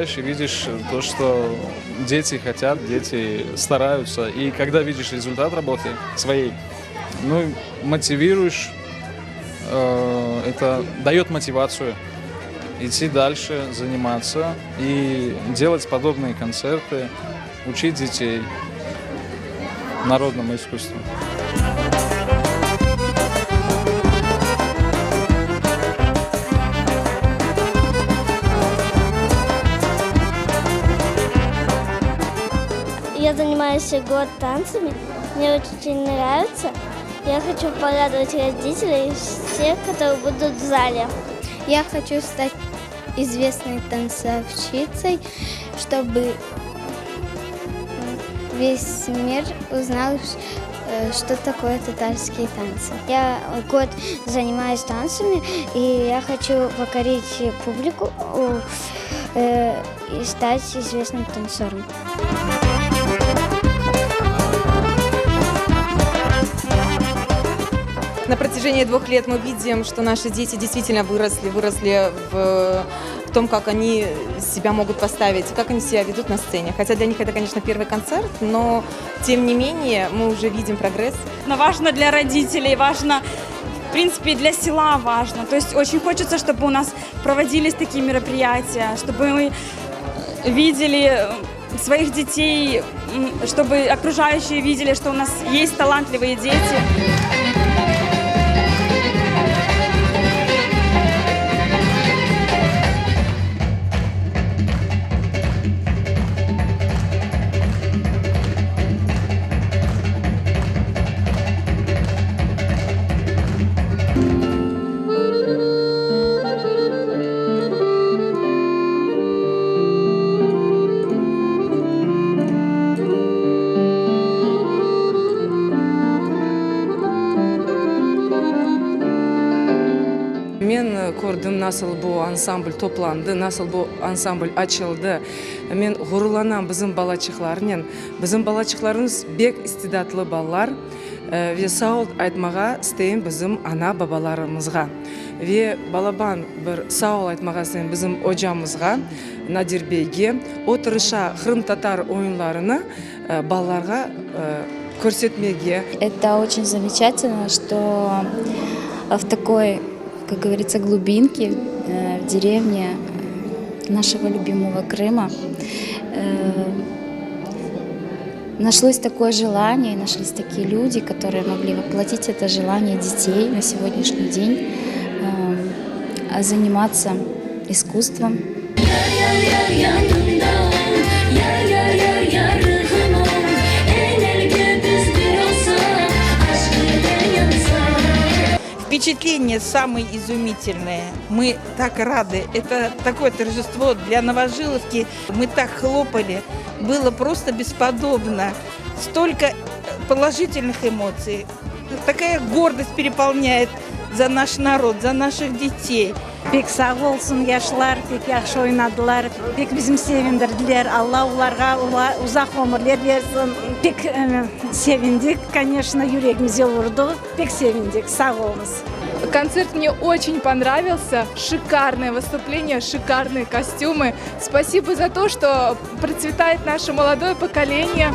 приезжаешь и видишь то, что дети хотят, дети стараются. И когда видишь результат работы своей, ну, мотивируешь, это дает мотивацию идти дальше, заниматься и делать подобные концерты, учить детей народному искусству. Я занимаюсь год танцами, мне очень нравится. Я хочу порадовать родителей и всех, которые будут в зале. Я хочу стать известной танцовщицей, чтобы весь мир узнал, что такое татарские танцы. Я год занимаюсь танцами, и я хочу покорить публику и стать известным танцором. На протяжении 2 лет мы видим, что наши дети действительно выросли в том, как они себя могут поставить, как они себя ведут на сцене. Хотя для них это, конечно, первый концерт, но тем не менее мы уже видим прогресс. Но важно для родителей, важно, в принципе, и для села важно. То есть очень хочется, чтобы у нас проводились такие мероприятия, чтобы мы видели своих детей, чтобы окружающие видели, что у нас есть талантливые дети. Мен көрдім, насыл бұл ансамбль топланды, насыл бұл ансамбль açılды. Мен ғұрыланам біздің балачықлармен. Біздің балачықларымыз бек истидатлы балалар. Ве сау айтмаға стейін біздің ана бабаларымызға. Ве балабан бір сау айтмаға стейін біздің ожамызға, Надирбейге, отырыша Қырым татар ойынларыны балаларға көрсетмеге. Это очень замечательно, что в такой, как говорится, глубинке, в деревне нашего любимого Крыма нашлось такое желание, нашлись такие люди, которые могли воплотить это желание детей на сегодняшний день, заниматься искусством. Впечатления самые изумительные. Мы так рады. Это такое торжество для Новожиловки. Мы так хлопали. Было просто бесподобно. Столько положительных эмоций. Такая гордость переполняет за наш народ, за наших детей. Бек сау болсын, яшылар, бек яхшы ойнадылар, бек bizim sevindirdiler. Алла уларга узак өмірлер берсін. Бек sevindik, конечно, yüreğimize vurdu. Бек sevindik, сау болыңыз. Концерт мне очень понравился. Шикарное выступление, шикарные костюмы. Спасибо за то, что процветает наше молодое поколение.